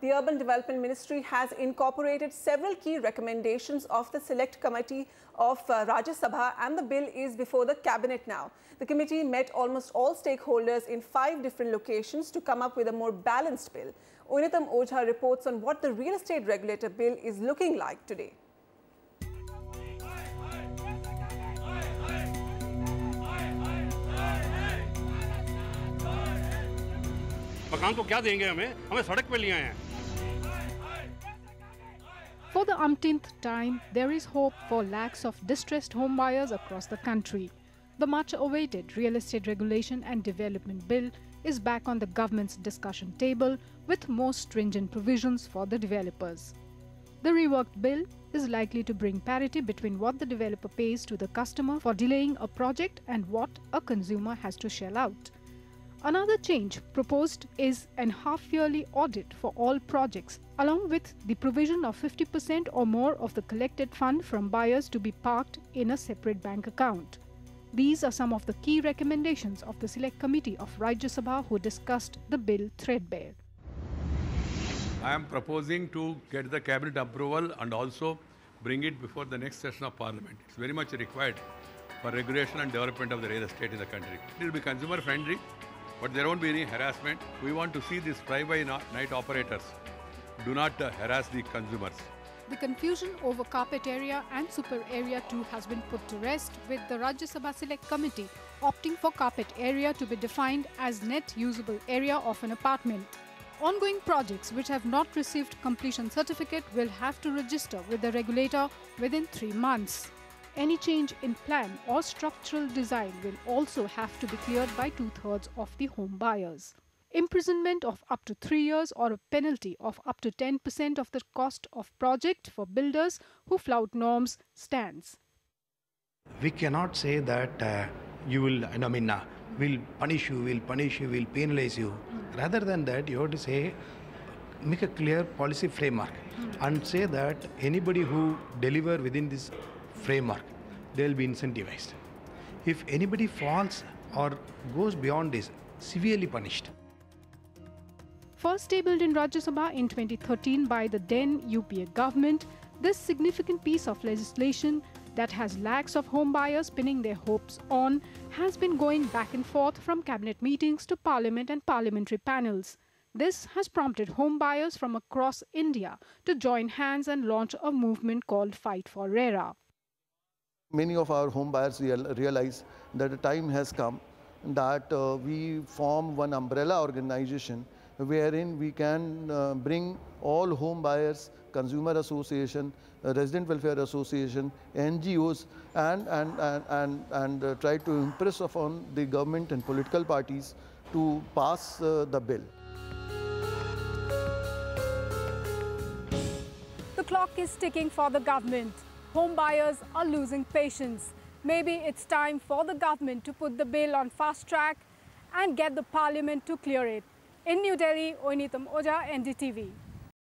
The Urban Development Ministry has incorporated several key recommendations of the Select Committee of Rajya Sabha, and the bill is before the Cabinet now. The committee met almost all stakeholders in 5 different locations to come up with a more balanced bill. Oineetom Ojah reports on what the Real Estate Regulator Bill is looking like today. मकान को क्या देंगे हमें सड़क पे ले आए हैं. For the umpteenth time, there is hope for lakhs of distressed home buyers across the country. The much-awaited Real Estate Regulation and Development Bill is back on the government's discussion table with more stringent provisions for the developers. The reworked bill is likely to bring parity between what the developer pays to the customer for delaying a project and what a consumer has to shell out. Another change proposed is an half-yearly audit for all projects, along with the provision of 50% or more of the collected fund from buyers to be parked in a separate bank account. These are some of the key recommendations of the Select Committee of Rajya Sabha who discussed the bill threadbare. I am proposing to get the Cabinet approval and also bring it before the next session of Parliament. It's very much required for regulation and development of the real estate in the country. It will be consumer friendly, but there won't be any harassment. We want to see these fly-by-night operators do not harass the consumers. The confusion over carpet area and super area too has been put to rest, with the Rajya Sabha Select Committee opting for carpet area to be defined as net usable area of an apartment. Ongoing projects which have not received completion certificate will have to register with the regulator within 3 months. Any change in plan or structural design will also have to be cleared by 2/3 of the home buyers. Imprisonment of up to 3 years or a penalty of up to 10% of the cost of project for builders who flout norms stands. We cannot say that we'll punish you, we'll penalize you. Rather than that, you have to say, make a clear policy framework and say that anybody who deliver within this framework, they will be incentivized. If anybody falls or goes beyond this, severely punished. First tabled in Rajya Sabha in 2013 by the then UPA government, this significant piece of legislation that has lakhs of home buyers pinning their hopes on has been going back and forth from cabinet meetings to parliament and parliamentary panels. This has prompted home buyers from across India to join hands and launch a movement called Fight for RERA. Many of our home buyers realize that the time has come that we form one umbrella organization wherein we can bring all home buyers, consumer association, resident welfare association, NGOs, and try to impress upon the government and political parties to pass the bill. The clock is ticking for the government. Home buyers are losing patience. Maybe it's time for the government to put the bill on fast track and get the parliament to clear it. In New Delhi, Oineetom Ojah, NDTV.